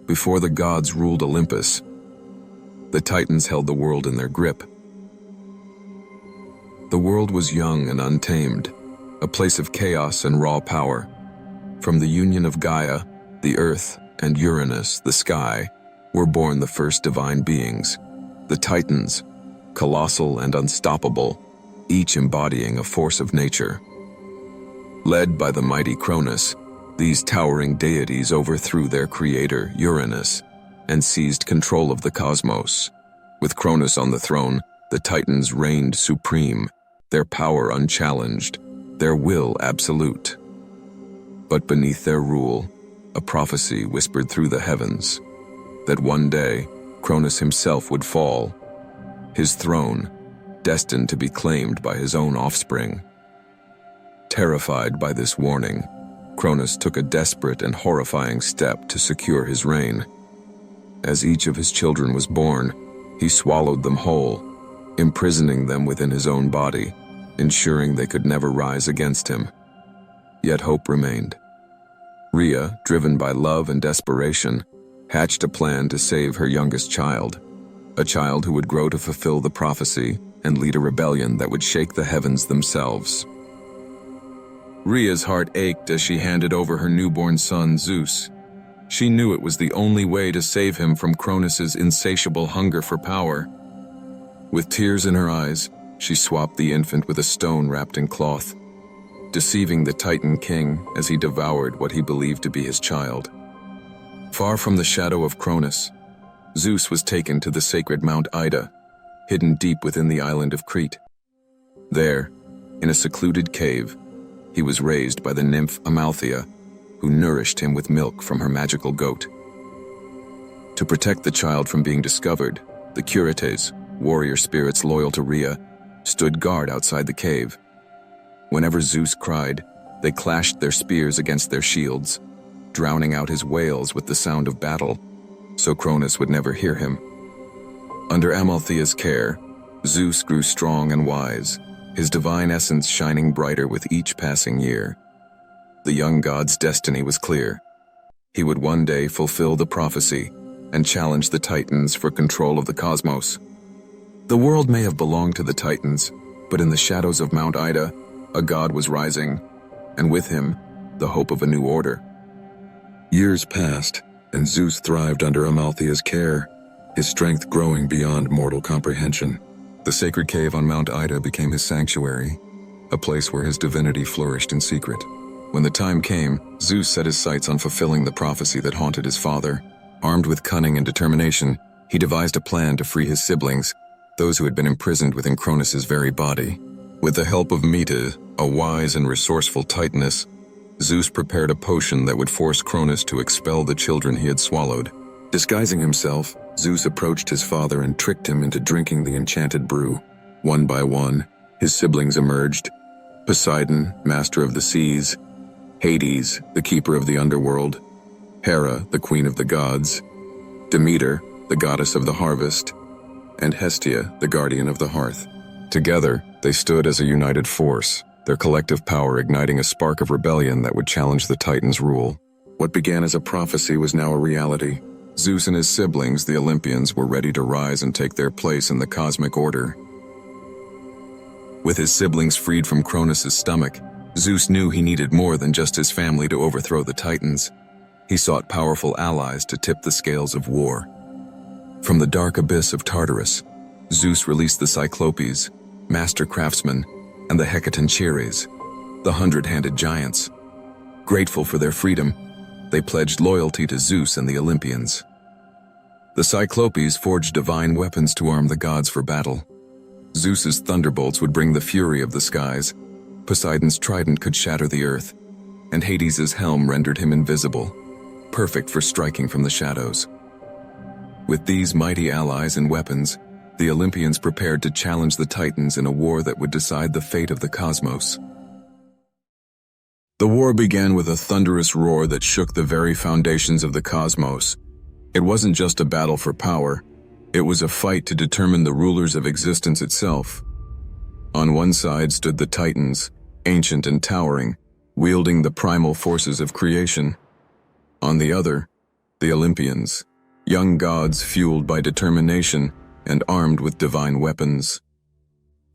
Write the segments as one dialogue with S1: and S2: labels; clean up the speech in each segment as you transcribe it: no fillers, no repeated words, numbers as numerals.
S1: Before the gods ruled Olympus, the Titans held the world in their grip. The world was young and untamed, a place of chaos and raw power. From the union of Gaia, the earth, and Uranus, the sky, were born the first divine beings, the Titans, colossal and unstoppable, each embodying a force of nature. Led by the mighty Cronis, these towering deities overthrew their creator, Uranus, and seized control of the cosmos. With Cronis on the throne, the Titans reigned supreme, their power unchallenged, their will absolute. But beneath their rule, a prophecy whispered through the heavens, that one day, Cronis himself would fall, his throne, destined to be claimed by his own offspring. Terrified by this warning, Cronis took a desperate and horrifying step to secure his reign. As each of his children was born, he swallowed them whole, imprisoning them within his own body, ensuring they could never rise against him. Yet hope remained. Rhea, driven by love and desperation, hatched a plan to save her youngest child, a child who would grow to fulfill the prophecy and lead a rebellion that would shake the heavens themselves. Rhea's heart ached as she handed over her newborn son, Zeus. She knew it was the only way to save him from Cronis's insatiable hunger for power. With tears in her eyes, she swapped the infant with a stone wrapped in cloth, deceiving the Titan king as he devoured what he believed to be his child. Far from the shadow of Cronis, Zeus was taken to the sacred Mount Ida, hidden deep within the island of Crete. There, in a secluded cave, he was raised by the nymph Amalthea, who nourished him with milk from her magical goat. To protect the child from being discovered, the Curetes, warrior spirits loyal to Rhea, stood guard outside the cave. Whenever Zeus cried, they clashed their spears against their shields, drowning out his wails with the sound of battle, so Cronis would never hear him. Under Amalthea's care, Zeus grew strong and wise, his divine essence shining brighter with each passing year. The young god's destiny was clear. He would one day fulfill the prophecy and challenge the Titans for control of the cosmos. The world may have belonged to the Titans, but in the shadows of Mount Ida, a god was rising, and with him, the hope of a new order. Years passed, and Zeus thrived under Amalthea's care, his strength growing beyond mortal comprehension. The sacred cave on Mount Ida became his sanctuary, a place where his divinity flourished in secret. When the time came, Zeus set his sights on fulfilling the prophecy that haunted his father. Armed with cunning and determination, he devised a plan to free his siblings, those who had been imprisoned within Cronis's very body. With the help of Meta, a wise and resourceful Titaness, Zeus prepared a potion that would force Cronis to expel the children he had swallowed. Disguising himself, Zeus approached his father and tricked him into drinking the enchanted brew. One by one, his siblings emerged: Poseidon, master of the seas; Hades, the keeper of the underworld; Hera, the queen of the gods; Demeter, the goddess of the harvest; and Hestia, the guardian of the hearth. Together, they stood as a united force, their collective power igniting a spark of rebellion that would challenge the Titans' rule. What began as a prophecy was now a reality. Zeus and his siblings, the Olympians, were ready to rise and take their place in the cosmic order. With his siblings freed from Cronis's stomach, Zeus knew he needed more than just his family to overthrow the Titans. He sought powerful allies to tip the scales of war. From the dark abyss of Tartarus, Zeus released the Cyclopes, master craftsmen, and the Hecatoncheires, the hundred-handed giants. Grateful for their freedom, they pledged loyalty to Zeus and the Olympians. The Cyclopes forged divine weapons to arm the gods for battle. Zeus's thunderbolts would bring the fury of the skies, Poseidon's trident could shatter the earth, and Hades's helm rendered him invisible, perfect for striking from the shadows. With these mighty allies and weapons, the Olympians prepared to challenge the Titans in a war that would decide the fate of the cosmos. The war began with a thunderous roar that shook the very foundations of the cosmos. It wasn't just a battle for power, it was a fight to determine the rulers of existence itself. On one side stood the Titans, ancient and towering, wielding the primal forces of creation. On the other, The Olympians, young gods fueled by determination and armed with divine weapons.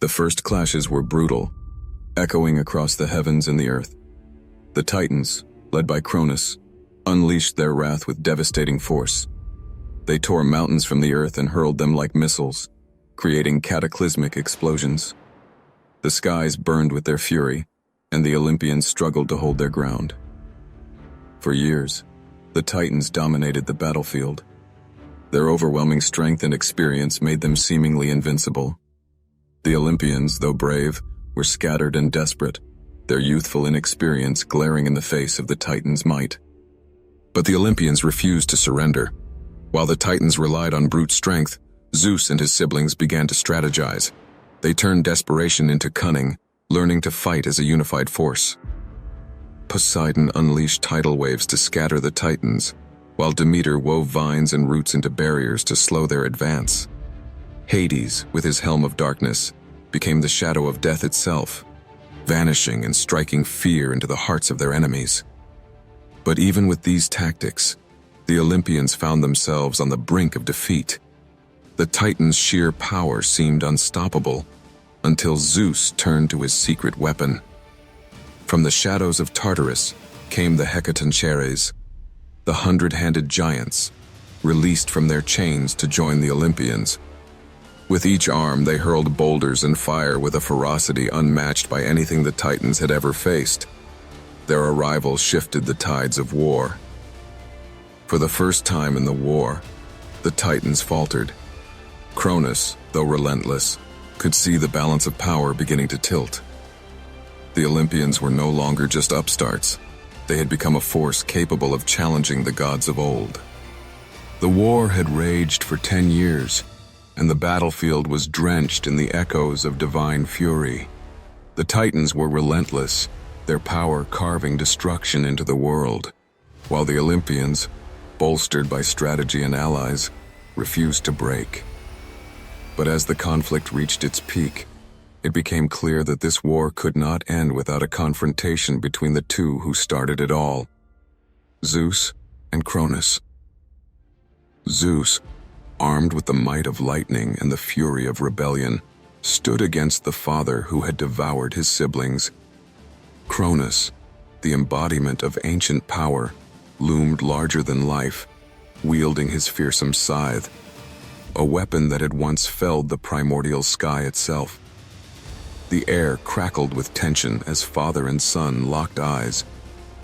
S1: The first clashes were brutal, echoing across the heavens and the earth. The Titans, led by Cronis, unleashed their wrath with devastating force. They tore mountains from the earth and hurled them like missiles, creating cataclysmic explosions. The skies burned with their fury, and the Olympians struggled to hold their ground. For years, the Titans dominated the battlefield. Their overwhelming strength and experience made them seemingly invincible. The Olympians, though brave, were scattered and desperate, their youthful inexperience glaring in the face of the Titans' might. But the Olympians refused to surrender. While the Titans relied on brute strength, Zeus and his siblings began to strategize. They turned desperation into cunning, learning to fight as a unified force. Poseidon unleashed tidal waves to scatter the Titans, while Demeter wove vines and roots into barriers to slow their advance. Hades, with his helm of darkness, became the shadow of death itself, vanishing and striking fear into the hearts of their enemies. But even with these tactics, the Olympians found themselves on the brink of defeat. The Titans' sheer power seemed unstoppable, until Zeus turned to his secret weapon. From the shadows of Tartarus came the Titanomachy, the 100-handed giants, released from their chains to join the Olympians. With each arm, they hurled boulders and fire with a ferocity unmatched by anything the Titans had ever faced. Their arrival shifted the tides of war. For the first time in the war, the Titans faltered. Cronis, though relentless, could see the balance of power beginning to tilt. The Olympians were no longer just upstarts. They had become a force capable of challenging the gods of old. The war had raged for 10 years, and the battlefield was drenched in the echoes of divine fury. The Titans were relentless, their power carving destruction into the world, while the Olympians, bolstered by strategy and allies, refused to break. But as the conflict reached its peak, it became clear that this war could not end without a confrontation between the two who started it all: Zeus and Cronis. Zeus, armed with the might of lightning and the fury of rebellion, stood against the father who had devoured his siblings. Cronis, the embodiment of ancient power, loomed larger than life, wielding his fearsome scythe, a weapon that had once felled the primordial sky itself. The air crackled with tension as father and son locked eyes,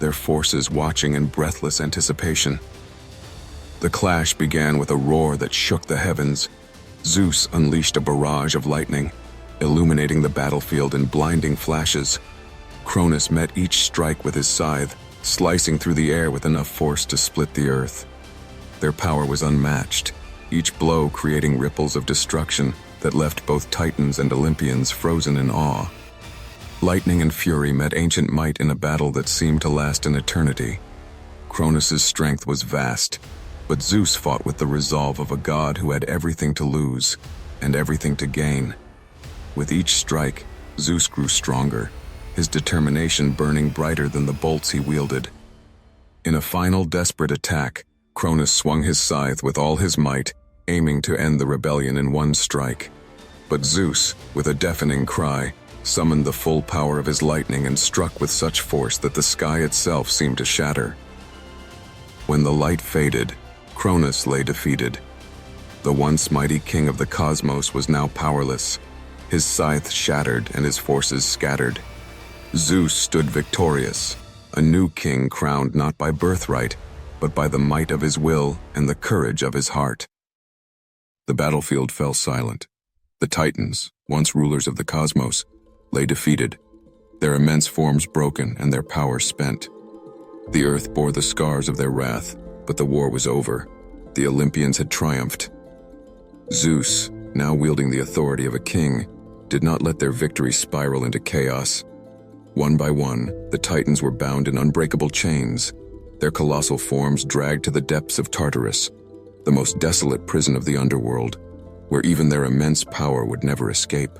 S1: their forces watching in breathless anticipation. The clash began with a roar that shook the heavens. Zeus unleashed a barrage of lightning, illuminating the battlefield in blinding flashes. Cronis met each strike with his scythe, slicing through the air with enough force to split the earth. Their power was unmatched, each blow creating ripples of destruction that left both Titans and Olympians frozen in awe. Lightning and fury met ancient might in a battle that seemed to last an eternity. Cronis's strength was vast, but Zeus fought with the resolve of a god who had everything to lose and everything to gain. With each strike, Zeus grew stronger, his determination burning brighter than the bolts he wielded. In a final desperate attack, Cronis swung his scythe with all his might, aiming to end the rebellion in one strike. But Zeus, with a deafening cry, summoned the full power of his lightning and struck with such force that the sky itself seemed to shatter. When the light faded, Cronis lay defeated. The once mighty king of the cosmos was now powerless, his scythe shattered and his forces scattered. Zeus stood victorious, a new king crowned not by birthright, but by the might of his will and the courage of his heart. The battlefield fell silent. The Titans, once rulers of the cosmos, lay defeated, their immense forms broken and their power spent. The earth bore the scars of their wrath, but the war was over. The Olympians had triumphed. Zeus, now wielding the authority of a king, did not let their victory spiral into chaos. One by one, the Titans were bound in unbreakable chains, their colossal forms dragged to the depths of Tartarus, the most desolate prison of the underworld, where even their immense power would never escape.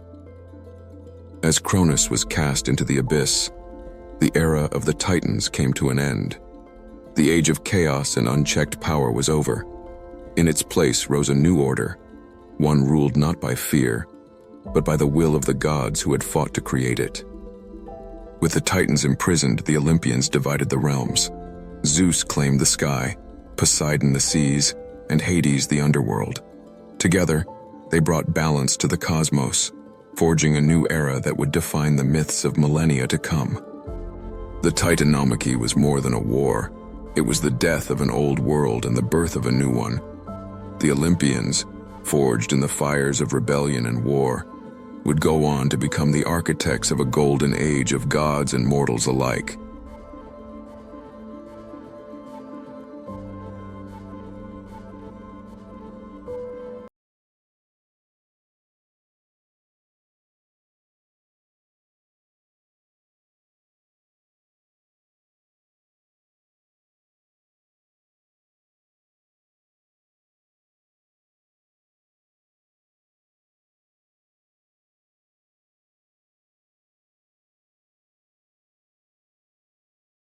S1: As Cronis was cast into the abyss, the era of the Titans came to an end. The age of chaos and unchecked power was over. In its place rose a new order, one ruled not by fear, but by the will of the gods who had fought to create it. With the Titans imprisoned, the Olympians divided the realms. Zeus claimed the sky, Poseidon the seas, and Hades the underworld. Together, they brought balance to the cosmos, forging a new era that would define the myths of millennia to come. The Titanomachy was more than a war. It was the death of an old world and the birth of a new one. The Olympians, forged in the fires of rebellion and war, would go on to become the architects of a golden age of gods and mortals alike.